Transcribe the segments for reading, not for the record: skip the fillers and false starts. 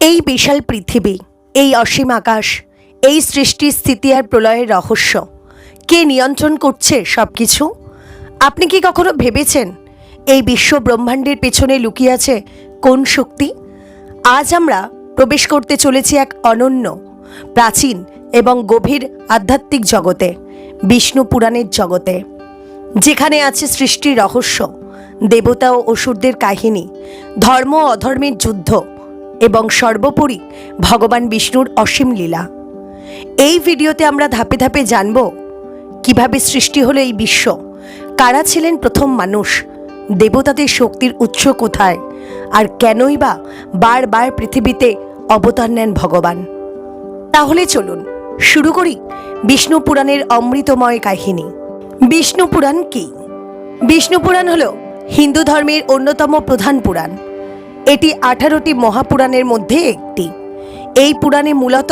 এই বিশাল পৃথিবী, এই অসীম আকাশ, এই সৃষ্টির স্থিতি আর প্রলয়ের রহস্য কে নিয়ন্ত্রণ করছে সব কিছু? আপনি কি কখনো ভেবেছেন এই বিশ্ব ব্রহ্মাণ্ডের পেছনে লুকিয়ে আছে কোন শক্তি? আজ আমরা প্রবেশ করতে চলেছি এক অনন্য, প্রাচীন এবং গভীর আধ্যাত্মিক জগতে, বিষ্ণু পুরাণের জগতে, যেখানে আছে সৃষ্টির রহস্য, দেবতা ও অসুরদের কাহিনী, ধর্ম ও অধর্মের যুদ্ধ এবং সর্বোপরি ভগবান বিষ্ণুর অসীম লীলা। এই ভিডিওতে আমরা ধাপে ধাপে জানব কিভাবে সৃষ্টি হলো এই বিশ্ব, কারা ছিলেন প্রথম মানুষ, দেবতাদের শক্তির উৎস কোথায়, আর কেনই বা বারবার পৃথিবীতে অবতার নেন ভগবান। তাহলে চলুন শুরু করি বিষ্ণু পুরাণের অমৃতময় কাহিনী। বিষ্ণু পুরাণ কি? বিষ্ণু পুরাণ হল হিন্দু ধর্মের অন্যতম প্রধান পুরাণ। এটি 18টি মহাপুরাণের মধ্যে একটি। এই পুরাণে মূলত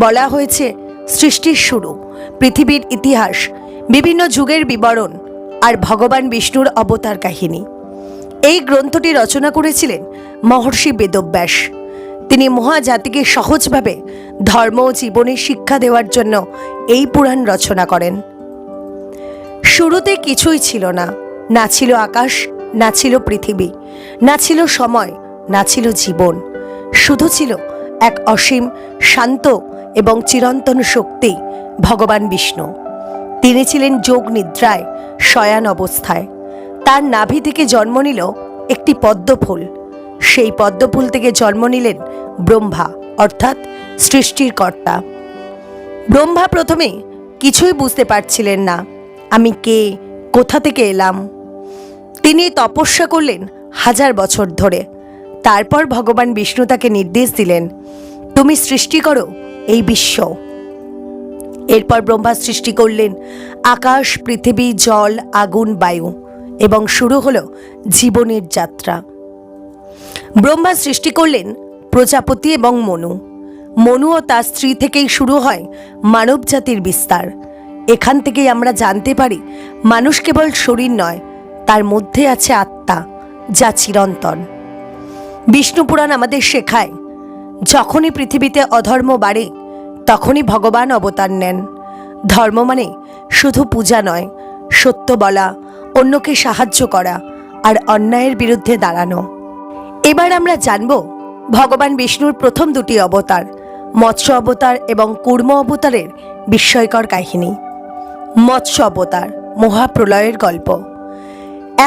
বলা হয়েছে সৃষ্টির শুরু, পৃথিবীর ইতিহাস, বিভিন্ন যুগের বিবরণ আর ভগবান বিষ্ণুর অবতার কাহিনী। এই গ্রন্থটি রচনা করেছিলেন মহর্ষি বেদব্যাস। তিনি মহাজাতিকে সহজভাবে ধর্ম ও জীবনের শিক্ষা দেওয়ার জন্য এই পুরাণ রচনা করেন। শুরুতে কিছুই ছিল না, না ছিল আকাশ, না ছিল পৃথিবী, না ছিল সময়, না ছিল জীবন। শুধু ছিল এক অসীম, শান্ত এবং চিরন্তন শক্তি, ভগবান বিষ্ণু। তিনি ছিলেন যোগ নিদ্রায়, শয়ান অবস্থায়। তার নাভি থেকে জন্ম নিল একটি পদ্মফুল। সেই পদ্মফুল থেকে জন্ম নিলেন ব্রহ্মা, অর্থাৎ সৃষ্টির কর্তা। ব্রহ্মা প্রথমে কিছুই বুঝতে পারছিলেন না, আমি কে, কোথা থেকে এলাম। তিনি তপস্যা করলেন 1000 বছর ধরে। তারপর ভগবান বিষ্ণু তাকে নির্দেশ দিলেন, তুমি সৃষ্টি করো এই বিশ্ব। এরপর ব্রহ্মা সৃষ্টি করলেন আকাশ, পৃথিবী, জল, আগুন, বায়ু, এবং শুরু হলো জীবনের যাত্রা। ব্রহ্মা সৃষ্টি করলেন প্রজাপতি এবং মনু। মনু ও তার স্ত্রী থেকেই শুরু হয় মানব জাতির বিস্তার। এখান থেকেই আমরা জানতে পারি মানুষ কেবল শরীর নয়, তার মধ্যে আছে আত্মা, যা চিরন্তন। বিষ্ণু পুরাণ আমাদের শেখায়, যখনই পৃথিবীতে অধর্ম বাড়ে তখনই ভগবান অবতার নেন। ধর্ম মানে শুধু পূজা নয়, সত্য বলা, অন্যকে সাহায্য করা আর অন্যায়ের বিরুদ্ধে দাঁড়ানো। এবার আমরা জানব ভগবান বিষ্ণুর প্রথম 2টি অবতার, মৎস্য অবতার এবং কূর্ম অবতারের বিস্ময়কর কাহিনী। মৎস্য অবতার, মহাপ্রলয়ের গল্প।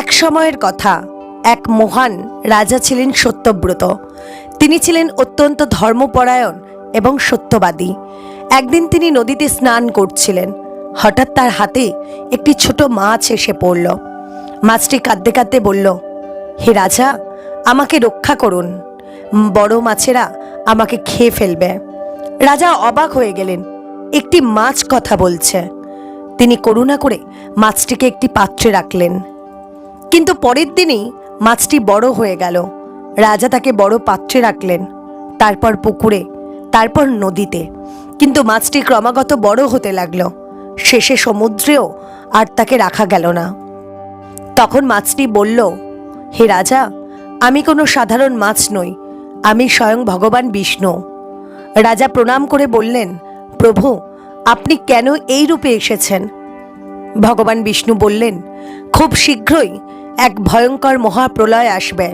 এক সময়ের কথা, এক মহান রাজা ছিলেন সত্যব্রত। তিনি ছিলেন অত্যন্ত ধর্মপরায়ণ এবং সত্যবাদী। একদিন তিনি নদীতে স্নান করছিলেন। হঠাৎ তার হাতে একটি ছোট মাছ এসে পড়ল। মাছটি কাঁদতে কাঁদতে বলল, হে রাজা, আমাকে রক্ষা করুন, বড় মাছেরা আমাকে খেয়ে ফেলবে। রাজা অবাক হয়ে গেলেন, একটি মাছ কথা বলছে। তিনি করুণা করে মাছটিকে একটি পাত্রে রাখলেন। কিন্তু পরের দিনই মাছটি বড় হয়ে গেল। রাজা তাকে বড় পাত্রে রাখলেন, তারপর পুকুরে, তারপর নদীতে। কিন্তু মাছটি ক্রমাগত বড় হতে লাগলো। শেষে সমুদ্রেও আর তাকে রাখা গেল না। তখন মাছটি বলল, হে রাজা, আমি কোনো সাধারণ মাছ নই, আমি স্বয়ং ভগবান বিষ্ণু। রাজা প্রণাম করে বললেন, প্রভু, আপনি কেন এই রূপে এসেছেন? ভগবান বিষ্ণু বললেন, খুব শীঘ্রই এক ভয়ঙ্কর মহাপ্রলয় আসবে,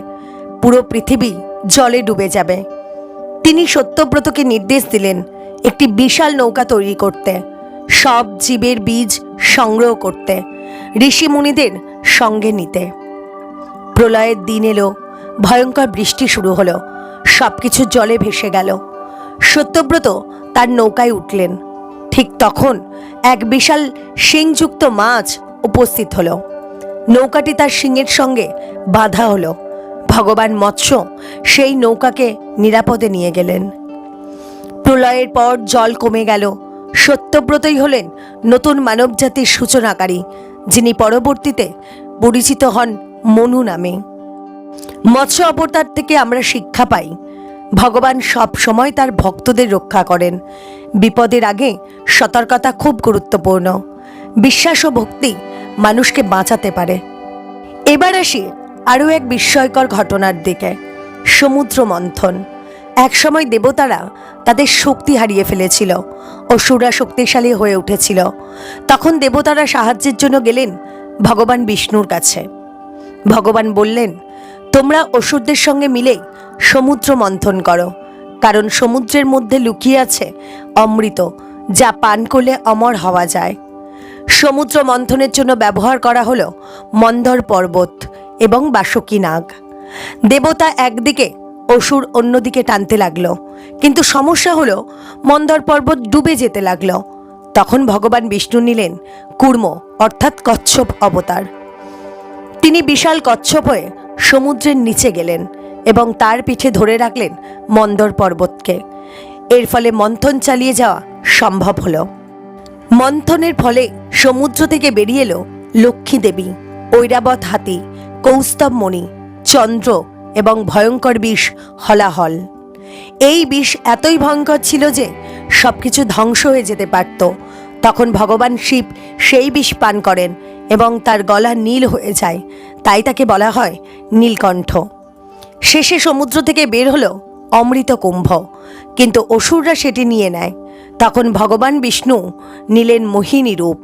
পুরো পৃথিবী জলে ডুবে যাবে। তিনি সত্যব্রতকে নির্দেশ দিলেন একটি বিশাল নৌকা তৈরি করতে, সব জীবের বীজ সংগ্রহ করতে, ঋষি মুনিদের সঙ্গে নিতে। প্রলয়ের দিন এলো, ভয়ঙ্কর বৃষ্টি শুরু হলো, সবকিছু জলে ভেসে গেল। সত্যব্রত তার নৌকায় উঠলেন। ঠিক তখন এক বিশাল শিংযুক্ত মাছ উপস্থিত হলো। নৌকাটি তার শিংয়ের সঙ্গে বাঁধা হলো। ভগবান মৎস্য সেই নৌকাকে নিরাপদে নিয়ে গেলেন। প্রলয়ের পর জল কমে গেল। সত্যব্রতই হলেন নতুন মানবজাতির সূচনাকারী, যিনি পরবর্তীতে পরিচিত হন মনু নামে। মৎস্য অবতার থেকে আমরা শিক্ষা পাই, ভগবান সব সময় তার ভক্তদের রক্ষা করেন। বিপদের আগে সতর্কতা খুব গুরুত্বপূর্ণ। বিশ্বাস ও ভক্তি মানুষকে বাঁচাতে পারে। এবার আসি আরও এক বিস্ময়কর ঘটনার দিকে, সমুদ্র মন্থন। একসময় দেবতারা তাদের শক্তি হারিয়ে ফেলেছিল, অসুররা শক্তিশালী হয়ে উঠেছিল। তখন দেবতারা সাহায্যের জন্য গেলেন ভগবান বিষ্ণুর কাছে। ভগবান বললেন, তোমরা অসুরদের সঙ্গে মিলে সমুদ্র মন্থন করো, কারণ সমুদ্রের মধ্যে লুকিয়ে আছে অমৃত, যা পান করলে অমর হওয়া যায়। সমুদ্র মন্থনের জন্য ব্যবহার করা হলো মন্দর পর্বত এবং বাসুকী নাগ। দেবতা একদিকে, অসুর অন্যদিকে টানতে লাগলো, কিন্তু সমস্যা হলো মন্দর পর্বত ডুবে যেতে লাগলো। তখন ভগবান বিষ্ণু নিলেন কূর্ম অর্থাৎ কচ্ছপ অবতার। তিনি বিশাল কচ্ছপ হয়ে সমুদ্রের নিচে গেলেন এবং তার পিঠে ধরে রাখলেন মন্দর পর্বতকে। এর ফলে মন্থন চালিয়ে যাওয়া সম্ভব হলো। মন্থনের ফলে সমুদ্র থেকে বেরিয়ে এলো লক্ষ্মী দেবী, ঐরাবত হাতি, কৌস্তব মণি, চন্দ্র এবং ভয়ঙ্কর বিষ হলাহল। এই বিষ এতই ভয়ঙ্কর ছিল যে সবকিছু ধ্বংস হয়ে যেতে পারত। তখন ভগবান শিব সেই বিষ পান করেন এবং তার গলা নীল হয়ে যায়, তাই তাকে বলা হয় নীলকণ্ঠ। শেষে সমুদ্র থেকে বের হলো অমৃত কুম্ভ, কিন্তু অসুররা সেটি নিয়ে নেয়। তখন ভগবান বিষ্ণু নিলেন মোহিনী রূপ।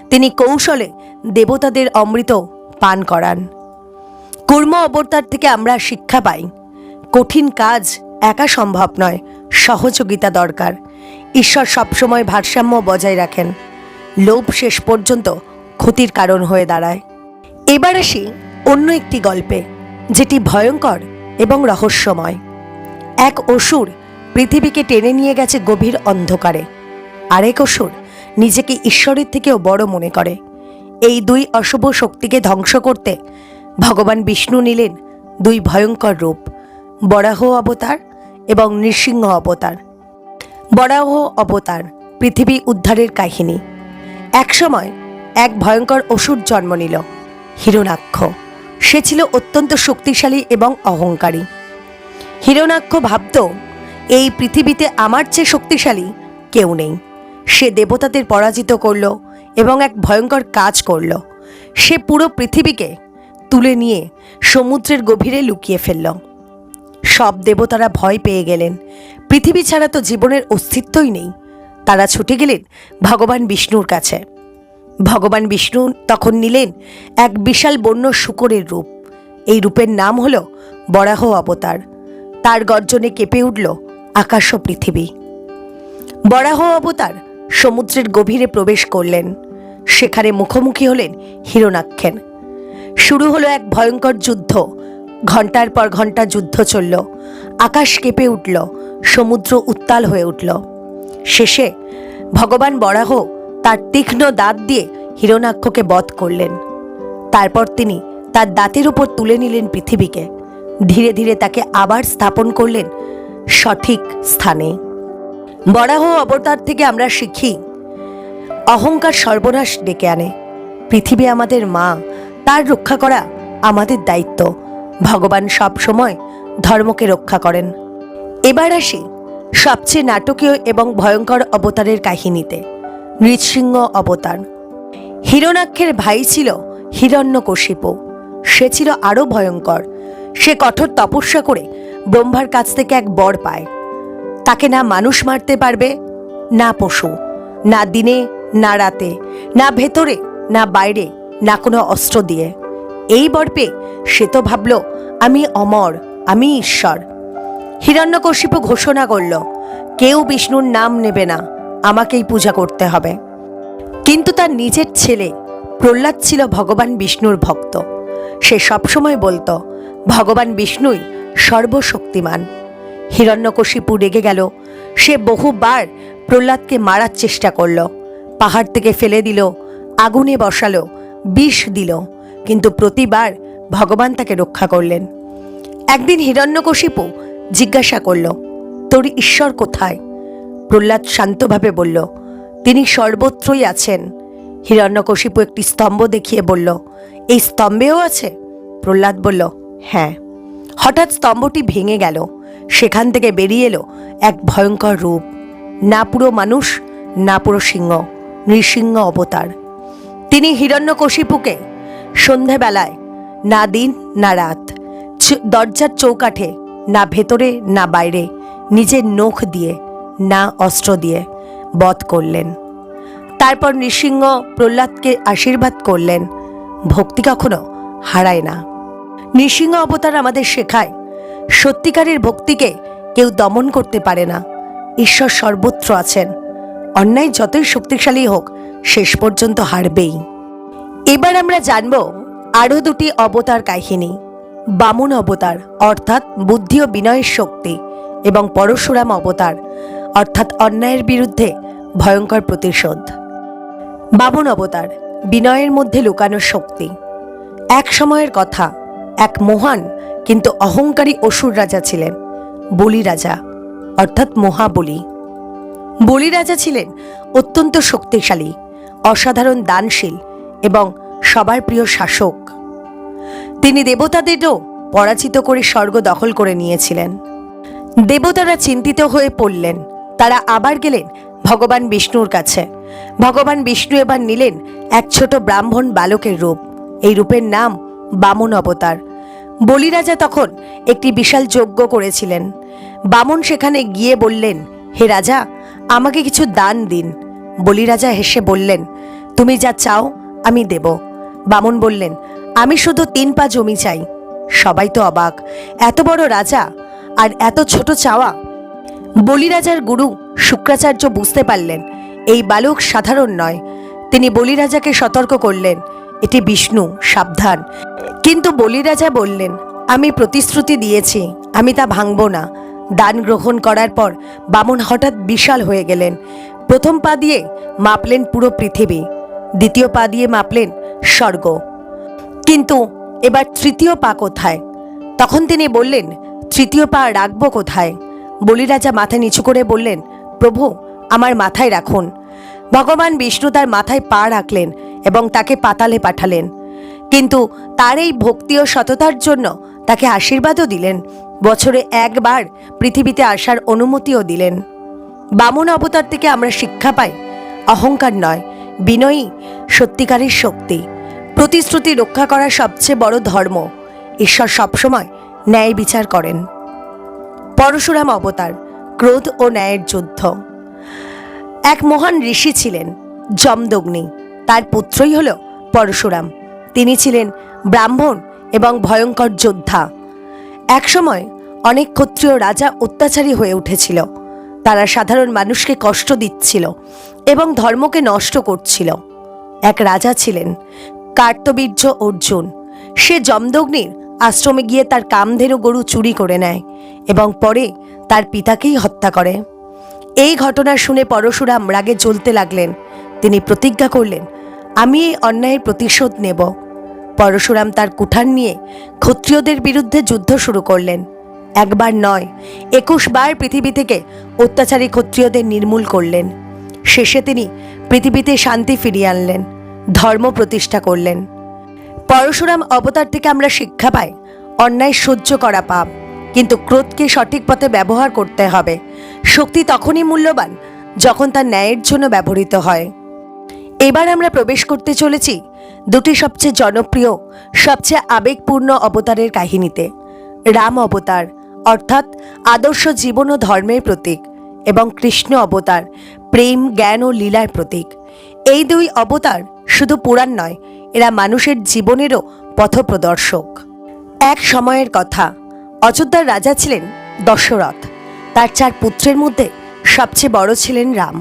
তিনি কৌশলে দেবতাদের অমৃত পান করান। কূর্ম অবতার থেকে আমরা শিক্ষা পাই, কঠিন কাজ একা সম্ভব নয়, সহযোগিতা দরকার। ঈশ্বর সবসময় ভারসাম্য বজায় রাখেন। লোভ শেষ পর্যন্ত ক্ষতির কারণ হয়ে দাঁড়ায়। এবার আসি অন্য একটি গল্পে, যেটি ভয়ঙ্কর এবং রহস্যময়। এক অসুর পৃথিবীকে টেনে নিয়ে গেছে গভীর অন্ধকারে। আরেক অসুর নিজেকে ঈশ্বরের থেকেও বড় মনে করে। এই দুই অশুভ শক্তিকে ধ্বংস করতে ভগবান বিষ্ণু নিলেন দুই ভয়ঙ্কর রূপ, বরাহ অবতার এবং নৃসিংহ অবতার। বরাহ অবতার পৃথিবী উদ্ধারের কাহিনী। একসময় এক ভয়ঙ্কর অসুর জন্ম নিল, হিরণ্যাক্ষ। সে ছিল অত্যন্ত শক্তিশালী এবং অহংকারী। হিরণ্যাক্ষ ভাবত, এই পৃথিবীতে আমার চেয়ে শক্তিশালী কেউ নেই। সে দেবতাদের পরাজিত করল এবং এক ভয়ঙ্কর কাজ করল। সে পুরো পৃথিবীকে তুলে নিয়ে সমুদ্রের গভীরে লুকিয়ে ফেলল। সব দেবতারা ভয় পেয়ে গেলেন। পৃথিবী ছাড়া তো জীবনের অস্তিত্বই নেই। তারা ছুটে গেলেন ভগবান বিষ্ণুর কাছে। ভগবান বিষ্ণু তখন নিলেন এক বিশাল বন্য শূকরের রূপ। এই রূপের নাম হল বরাহ অবতার। তার গর্জনে কেঁপে উঠল আকাশ ও পৃথিবী। বরাহ অবতার সমুদ্রের গভীরে প্রবেশ করলেন। সেখানে মুখোমুখি হলেন হিরণ্যাক্ষের। শুরু হলো এক ভয়ঙ্কর যুদ্ধ। ঘন্টার পর ঘন্টা যুদ্ধ চলল। আকাশ কেঁপে উঠল, সমুদ্র উত্তাল হয়ে উঠল। শেষে ভগবান বরাহ তার তীক্ষ্ণ দাঁত দিয়ে হিরণ্যাক্ষকে বধ করলেন। তারপর তিনি তার দাঁতের উপর তুলে নিলেন পৃথিবীকে। ধীরে ধীরে তাকে আবার স্থাপন করলেন সঠিক স্থানে। বরাহ অবতার থেকে আমরা শিখি, অহংকার সর্বনাশ ডেকে আনে। পৃথিবী আমাদের মা, তার রক্ষা করা আমাদের দায়িত্ব। ভগবান সব সময় ধর্মকে রক্ষা করেন। এবার আসি সবচেয়ে নাটকীয় এবং ভয়ঙ্কর অবতারের কাহিনীতে, নৃসিংহ অবতার। হিরণ্যাক্ষের ভাই ছিল হিরণ্যকশিপু। সে ছিল আরও ভয়ঙ্কর। সে কঠোর তপস্যা করে ব্রহ্মার কাছ থেকে এক বর পায়। তাকে না মানুষ মারতে পারবে, না পশু, না দিনে না রাতে, না ভেতরে না বাইরে, না কোনো অস্ত্র দিয়ে। এই বর পেয়ে সে তো ভাবল, আমি অমর, আমি ঈশ্বর। হিরণ্যকশিপু ঘোষণা করল, কেউ বিষ্ণুর নাম নেবে না, আমাকেই পূজা করতে হবে। কিন্তু তার নিজের ছেলে প্রহ্লাদ ছিল ভগবান বিষ্ণুর ভক্ত। সে সবসময় বলতো, ভগবান বিষ্ণুই সর্বশক্তিমান। হিরণ্যকশিপু রেগে গেল। সে বহুবার প্রহ্লাদকে মারার চেষ্টা করল। পাহাড় থেকে ফেলে দিল, আগুনে বসালো, বিষ দিল, কিন্তু প্রতিবার ভগবান তাকে রক্ষা করলেন। একদিন হিরণ্যকশিপু জিজ্ঞাসা করল, তোর ঈশ্বর কোথায়? প্রহ্লাদ শান্তভাবে বলল, তিনি সর্বত্রই আছেন। হিরণ্যকশিপু একটি স্তম্ভ দেখিয়ে বলল, এই স্তম্ভেও আছে? প্রহ্লাদ বলল, হ্যাঁ। হঠাৎ স্তম্ভটি ভেঙে গেল। সেখান থেকে বেরিয়ে এলো এক ভয়ঙ্কর রূপ, না পুরো মানুষ, না পুরো সিংহ, নৃসিংহ অবতার। তিনি হিরণ্যকশিপুকে সন্ধেবেলায়, না দিন না রাত, দরজার চৌকাঠে, না ভেতরে না বাইরে, নিজের নখ দিয়ে, না অস্ত্র দিয়ে বধ করলেন। তারপর নৃসিংহ প্রহ্লাদকে আশীর্বাদ করলেন, ভক্তি কখনো হারায় না। নৃসিংহ অবতার আমাদের শেখায়, সত্যিকারের ভক্তিকে কেউ দমন করতে পারে না। ঈশ্বর সর্বত্র আছেন। অন্যায় যতই শক্তিশালী হোক, শেষ পর্যন্ত হারবেই। এবার আমরা জানব আরও দুটি অবতার কাহিনী। বামন অবতার অর্থাৎ বুদ্ধি ও বিনয়ের শক্তি, এবং পরশুরাম অবতার অর্থাৎ অন্যায়ের বিরুদ্ধে ভয়ঙ্কর প্রতিশোধ। বামন অবতার, বিনয়ের মধ্যে লুকানো শক্তি। এক সময়ের কথা, এক মহান কিন্তু অহংকারী অসুর রাজা ছিলেন, বলি রাজা অর্থাৎ মহাবলী। বলি রাজা ছিলেন অত্যন্ত শক্তিশালী, অসাধারণ দানশীল এবং সবার প্রিয় শাসক। তিনি দেবতাদেরও পরাজিত করে স্বর্গ দখল করে নিয়েছিলেন। দেবতারা চিন্তিত হয়ে পড়লেন। তারা আবার গেলেন ভগবান বিষ্ণুর কাছে। ভগবান বিষ্ণু এবার নিলেন এক ছোট ব্রাহ্মণ বালকের রূপ। এই রূপের নাম বামন অবতার। বলি রাজা তখন একটি বিশাল যজ্ঞ করেছিলেন। বামন সেখানে গিয়ে বললেন, হে রাজা, আমাকে কিছু দান দিন। বলি রাজা হেসে বললেন, তুমি যা চাও আমি দেব। বামন বললেন, আমি শুধু 3 পা জমি চাই। সবাই তো অবাক, এত বড় রাজা আর এত ছোট চাওয়া। বলি রাজার গুরু শুক্রাচার্য বুঝতে পারলেন এই বালক সাধারণ নয়। তিনি বলি রাজাকে সতর্ক করলেন, এটি বিষ্ণু, সাবধান। কিন্তু বলি রাজা বললেন, আমি প্রতিশ্রুতি দিয়েছি, আমি তা ভাঙব না। দান গ্রহণ করার পর বামন হঠাৎ বিশাল হয়ে গেলেন। প্রথম পা দিয়ে মাপলেন পুরো পৃথিবী, দ্বিতীয় পা দিয়ে মাপলেন স্বর্গ। কিন্তু এবার তৃতীয় পা কোথায়? তখন তিনি বললেন, তৃতীয় পা রাখবো কোথায়? বলি রাজা মাথা নিচু করে বললেন, প্রভু, আমার মাথায় রাখুন। ভগবান বিষ্ণু তার মাথায় পা রাখলেন এবং তাকে পাতালে পাঠালেন। কিন্তু তার এই ভক্তি ও সততার জন্য তাকে আশীর্বাদও দিলেন। বছরে একবার পৃথিবীতে আসার অনুমতিও দিলেন। বামন অবতার থেকে আমরা শিক্ষা পাই, অহংকার নয়, বিনয়ী সত্যিকারের শক্তি। প্রতিশ্রুতি রক্ষা করা সবচেয়ে বড় ধর্ম। ঈশ্বর সবসময় ন্যায় বিচার করেন। পরশুরাম অবতার, ক্রোধ ও ন্যায়ের যুদ্ধ। এক মহান ঋষি ছিলেন যমদগ্নি। তার পুত্রই হল পরশুরাম। তিনি ছিলেন ব্রাহ্মণ এবং ভয়ঙ্কর যোদ্ধা। একসময় অনেক ক্ষত্রিয় রাজা অত্যাচারী হয়ে উঠেছিল। তারা সাধারণ মানুষকে কষ্ট দিচ্ছিল এবং ধর্মকে নষ্ট করছিল। এক রাজা ছিলেন কার্তবীর্য অর্জুন। সে যমদগ্নির আশ্রমে গিয়ে তার কামধেনু গরু চুরি করে নেয় এবং পরে তার পিতাকেই হত্যা করে। এই ঘটনা শুনে পরশুরাম রাগে জ্বলতে লাগলেন। তিনি প্রতিজ্ঞা করলেন, আমি এই অন্যায়ের প্রতিশোধ নেব। পরশুরাম তার কুঠার নিয়ে ক্ষত্রিয়দের বিরুদ্ধে যুদ্ধ শুরু করলেন। একবার নয়, 21 বার পৃথিবী থেকে অত্যাচারী ক্ষত্রিয়দের নির্মূল করলেন। শেষে তিনি পৃথিবীতে শান্তি ফিরিয়ে আনলেন, ধর্ম প্রতিষ্ঠা করলেন। পরশুরাম অবতার থেকে আমরা শিক্ষা পাই, অন্যায় সহ্য করা পাপ, কিন্তু ক্রোধকে সঠিক পথে ব্যবহার করতে হবে। শক্তি তখনই মূল্যবান যখন তা ন্যায়ের জন্য ব্যবহৃত হয়। এবার আমরা প্রবেশ করতে চলেছি দুটি সবচেয়ে জনপ্রিয়, সবচেয়ে আবেগপূর্ণ অবতারের কাহিনীতে। রাম অবতার অর্থাৎ আদর্শ জীবন ও ধর্মের প্রতীক, এবং কৃষ্ণ অবতার প্রেম, জ্ঞান ও লীলার প্রতীক। এই দুই অবতার শুধু পুরাণ নয়, এরা মানুষের জীবনেরও পথপ্রদর্শক। এক সময়ের কথা, অযোধ্যার রাজা ছিলেন দশরথ। তার 4 পুত্রের মধ্যে সবচেয়ে বড় ছিলেন রাম।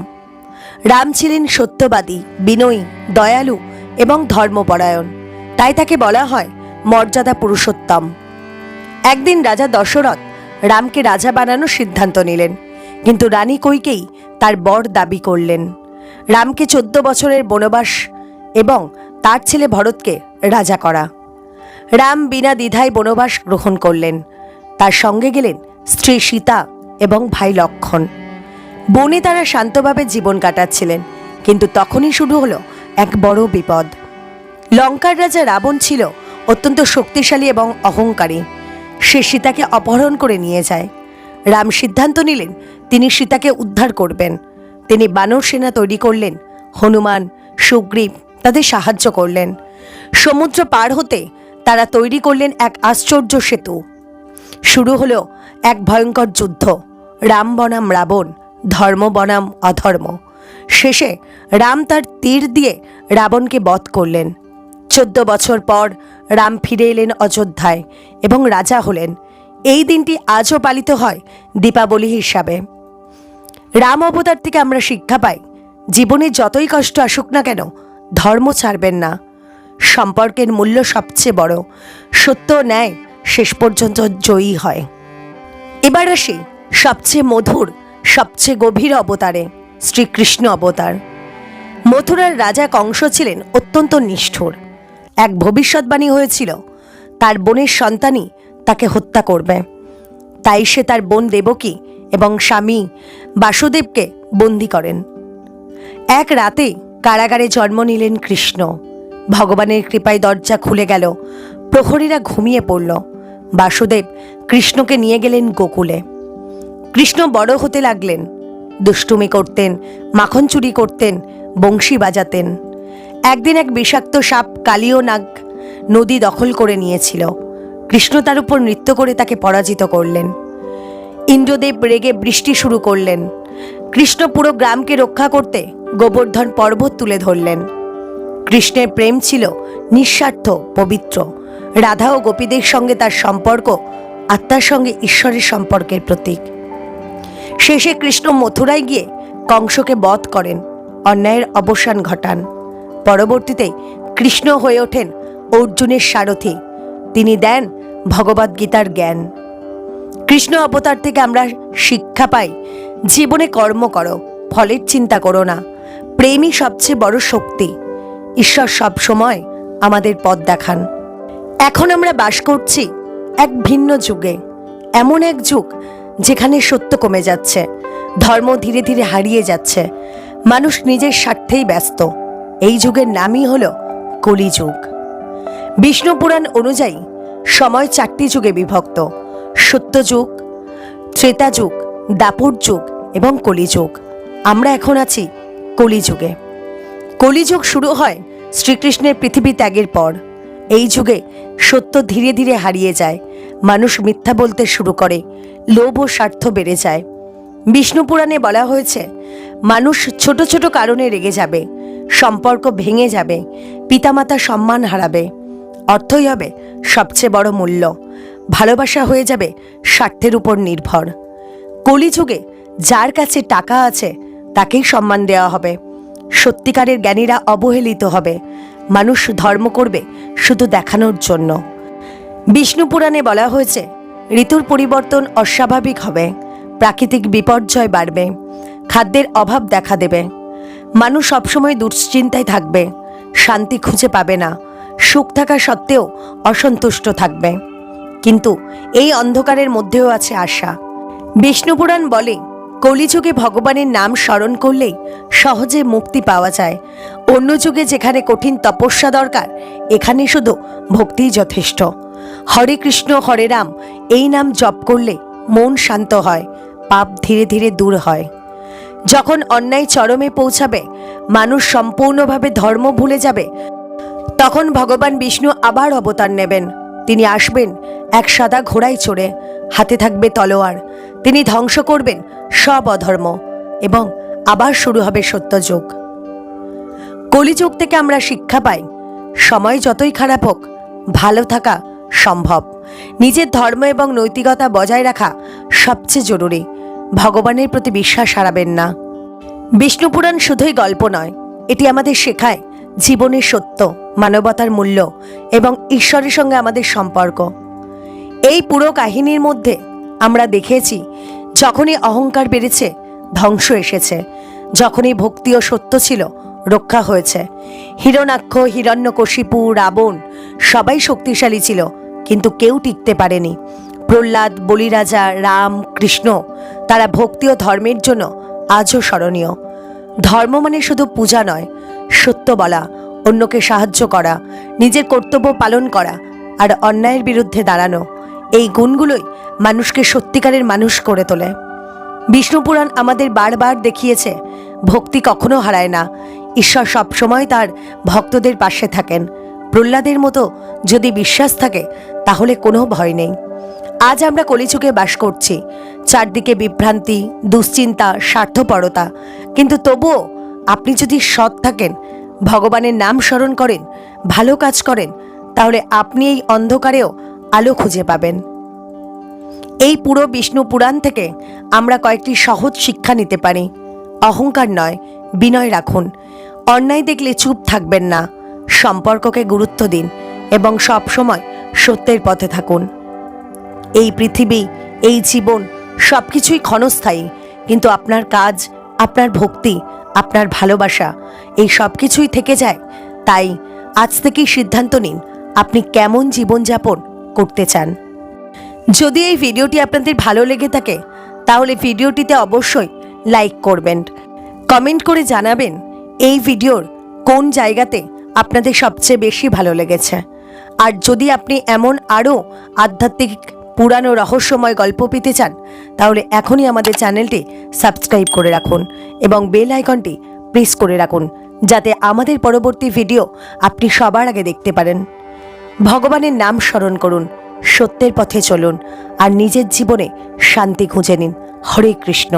রাম ছিলেন সত্যবাদী, বিনয়ী, দয়ালু এবং ধর্মপরায়ণ। তাই তাকে বলা হয় মর্যাদা পুরুষোত্তম। একদিন রাজা দশরথ রামকে রাজা বানানোর সিদ্ধান্ত নিলেন, কিন্তু রানী কইকেয়ী তার বর দাবি করলেন। রামকে 14 বছরের বনবাস এবং তার ছেলে ভরতকে রাজা করা। রাম বিনা দ্বিধায় বনবাস গ্রহণ করলেন। তার সঙ্গে গেলেন স্ত্রী সীতা এবং ভাই লক্ষ্মণ। বনে তারা শান্তভাবে জীবন কাটাচ্ছিলেন, কিন্তু তখনই শুরু হলো এক বড় বিপদ। লঙ্কার রাজা রাবণ ছিল অত্যন্ত শক্তিশালী এবং অহংকারী। সে সীতাকে অপহরণ করে নিয়ে যায়। রাম সিদ্ধান্ত নিলেন তিনি সীতাকে উদ্ধার করবেন। তিনি বানর সেনা তৈরি করলেন। হনুমান, সুগ্রীব তাদের সাহায্য করলেন। সমুদ্র পার হতে তারা তৈরি করলেন এক আশ্চর্য সেতু। শুরু হলো এক ভয়ঙ্কর যুদ্ধ। রাম বনাম রাবণ, ধর্ম বনাম অধর্ম। শেষে রাম তার তীর দিয়ে রাবণকে বধ করলেন। 14 বছর পর রাম ফিরে এলেন অযোধ্যায় এবং রাজা হলেন। এই দিনটি আজও পালিত হয় দীপাবলি হিসাবে। রাম অবতার থেকে আমরা শিক্ষা পাই, জীবনে যতই কষ্ট আসুক না কেন ধর্ম ছাড়বেন না। সম্পর্কের মূল্য সবচেয়ে বড়, সত্য ও ন্যায় শেষ পর্যন্ত জয়ী হয়। এবার আসি সবচেয়ে মধুর, সবচেয়ে গভীর অবতারে, শ্রীকৃষ্ণ অবতার। মথুরার রাজা কংস ছিলেন অত্যন্ত নিষ্ঠুর। এক ভবিষ্যৎবাণী হয়েছিল তার বোনের সন্তানই তাকে হত্যা করবে। তাই সে তার বোন দেবকী এবং স্বামী বাসুদেবকে বন্দী করেন। এক রাতে কারাগারে জন্ম নিলেন কৃষ্ণ। ভগবানের কৃপায় দরজা খুলে গেল, প্রহরীরা ঘুমিয়ে পড়ল। বাসুদেব কৃষ্ণকে নিয়ে গেলেন গোকুলে। কৃষ্ণ বড় হতে লাগলেন, দুষ্টুমি করতেন, মাখন চুরি করতেন, বংশী বাজাতেন। একদিন এক বিষাক্ত সাপ কালীয় নাগ নদী দখল করে নিয়েছিল। কৃষ্ণ তার উপর নৃত্য করে তাকে পরাজিত করলেন। ইন্দ্রদেব রেগে বৃষ্টি শুরু করলেন। কৃষ্ণ পুরো গ্রামকে রক্ষা করতে গোবর্ধন পর্বত তুলে ধরলেন। কৃষ্ণের প্রেম ছিল নিঃস্বার্থ, পবিত্র। রাধা ও গোপীদের সঙ্গে তার সম্পর্ক আত্মার সঙ্গে ঈশ্বরের সম্পর্কের প্রতীক। শেষে কৃষ্ণ মথুরায় গিয়ে কংসকে বধ করেন, অন্যায়ের অবসান ঘটান। পরবর্তীতে কৃষ্ণ হয়ে ওঠেন অর্জুনের সারথি। তিনি দেন ভগবদ্গীতার জ্ঞান। কৃষ্ণ অবতার থেকে আমরা শিক্ষা পাই, জীবনে কর্ম করো, ফলের চিন্তা করো না। প্রেমই সবচেয়ে বড় শক্তি। ঈশ্বর সব সময় আমাদের পথ দেখান। এখন আমরা বাস করছি এক ভিন্ন যুগে, এমন এক যুগ যেখানে সত্য কমে যাচ্ছে, ধর্ম ধীরে ধীরে হারিয়ে যাচ্ছে, মানুষ নিজের স্বার্থেই ব্যস্ত। এই যুগের নামই হলো কলিযুগ। বিষ্ণু পুরাণ অনুযায়ী সময় 4টি যুগে বিভক্ত: সত্যযুগ, ত্রেতা যুগ, দাপর যুগ এবং কলিযুগ। আমরা এখন আছি কলিযুগে। কলিযুগ শুরু হয় শ্রীকৃষ্ণের পৃথিবী ত্যাগের পর। এই যুগে সত্য ধীরে ধীরে হারিয়ে যায়, মানুষ মিথ্যা বলতে শুরু করে, লোভ ও স্বার্থ বেড়ে যায়। বিষ্ণু পুরাণে বলা হয়েছে মানুষ ছোট ছোট কারণে রেগে যাবে, সম্পর্ক ভেঙে যাবে, পিতামাতা সম্মান হারাবে, অর্থই হবে সবচেয়ে বড় মূল্য, ভালোবাসা হয়ে যাবে স্বার্থের উপর নির্ভর। কলিযুগে যার কাছে টাকা আছে তাকেই সম্মান দেওয়া হবে, সত্যিকারের জ্ঞানীরা অবহেলিত হবে, মানুষ ধর্ম করবে শুধু দেখানোর জন্য। বিষ্ণু পুরাণে বলা হয়েছে ঋতুর পরিবর্তন অস্বাভাবিক হবে, প্রাকৃতিক বিপর্যয় বাড়বে, খাদ্যের অভাব দেখা দেবে, মানুষ সবসময় দুশ্চিন্তায় থাকবে, শান্তি খুঁজে পাবে না, সুখ থাকা সত্ত্বেও অসন্তুষ্ট থাকবে। কিন্তু এই অন্ধকারের মধ্যেও আছে আশা। বিষ্ণু পুরাণ বলে কলিযুগে ভগবানের নাম স্মরণ করলেই সহজে মুক্তি পাওয়া যায়। অন্য যুগে যেখানে কঠিন তপস্যা দরকার, এখানে শুধু ভক্তিই যথেষ্ট। হরে কৃষ্ণ হরে রাম এই নাম জপ করলে মন শান্ত হয়, পাপ ধীরে ধীরে দূর হয়। যখন অন্যায় চরমে পৌঁছাবে, মানুষ সম্পূর্ণভাবে ধর্ম ভুলে যাবে, তখন ভগবান বিষ্ণু আবার অবতার নেবেন। তিনি আসবেন এক সাদা ঘোড়ায় চড়ে, হাতে থাকবে তলোয়ার। তিনি ধ্বংস করবেন সব অধর্ম এবং আবার শুরু হবে সত্যযুগ। কলিযুগ থেকে আমরা শিক্ষা পাই, সময় যতই খারাপ হোক ভালো থাকা সম্ভব। নিজের ধর্ম এবং নৈতিকতা বজায় রাখা সবচেয়ে জরুরি। ভগবানের প্রতি বিশ্বাস হারাবেন না। বিষ্ণু পুরাণ শুধুই গল্প নয়, এটি আমাদের শেখায় জীবনের সত্য, মানবতার মূল্য এবং ঈশ্বরের সঙ্গে আমাদের সম্পর্ক। এই পুরো কাহিনীর মধ্যে আমরা দেখেছি যখনই অহংকার বেড়েছে ধ্বংস এসেছে, যখনই ভক্তি ও সত্য ছিল রক্ষা হয়েছে। হিরণ্যাক্ষ, হিরণ্যকশিপু, রাবণ সবাই শক্তিশালী ছিল, কিন্তু কেউ টিকতে পারেনি। প্রহ্লাদ, বলিরাজা, রাম, কৃষ্ণ তারা ভক্তি ও ধর্মের জন্য আজও স্মরণীয়। ধর্ম মানে শুধু পূজা নয়, সত্য বলা, অন্যকে সাহায্য করা, নিজের কর্তব্য পালন করা আর অন্যায়ের বিরুদ্ধে দাঁড়ানো। এই গুণগুলোই মানুষকে সত্যিকারের মানুষ করে তোলে। বিষ্ণু পুরাণ আমাদের বারবার দেখিয়েছে ভক্তি কখনো হারায় না, ঈশ্বর সবসময় তার ভক্তদের পাশে থাকেন। প্রহ্লাদের মতো যদি বিশ্বাস থাকে তাহলে কোনো ভয় নেই। আজ আমরা কলিযুগে বাস করছি, চারদিকে বিভ্রান্তি, দুশ্চিন্তা, স্বার্থপরতা, কিন্তু তবুও আপনি যদি সৎ থাকেন, ভগবানের নাম স্মরণ করেন, ভালো কাজ করেন, তাহলে আপনি এই অন্ধকারেও আলো খুঁজে পাবেন। এই পুরো বিষ্ণু পুরাণ থেকে আমরা কয়েকটি সহজ শিক্ষা নিতে পারি। অহংকার নয়, বিনয় রাখুন। অন্যায় দেখলে চুপ থাকবেন না, সম্পর্ককে গুরুত্ব দিন এবং সব সময় সত্যের পথে থাকুন। এই পৃথিবী, এই জীবন সব কিছুই ক্ষণস্থায়ী, কিন্তু আপনার কাজ, আপনার ভক্তি, আপনার ভালোবাসা এই সব কিছুই থেকে যায়। তাই আজ থেকেই সিদ্ধান্ত নিন আপনি কেমন জীবনযাপন করতে চান। যদি এই ভিডিওটি আপনাদের ভালো লেগে থাকে তাহলে ভিডিওটিতে অবশ্যই লাইক করবেন, কমেন্ট করে জানাবেন এই ভিডিওর কোন জায়গাতে আপনাদের সবচেয়ে বেশি ভালো লেগেছে। আর যদি আপনি এমন আরও আধ্যাত্মিক পুরানো রহস্যময় গল্প পেতে চান তাহলে এখনই আমাদের চ্যানেলটি সাবস্ক্রাইব করে রাখুন এবং বেল আইকনটি প্রেস করে রাখুন, যাতে আমাদের পরবর্তী ভিডিও আপনি সবার আগে দেখতে পারেন। ভগবানের নাম স্মরণ করুন, সত্যের পথে চলুন আর নিজের জীবনে শান্তি খুঁজে নিন। হরে কৃষ্ণ।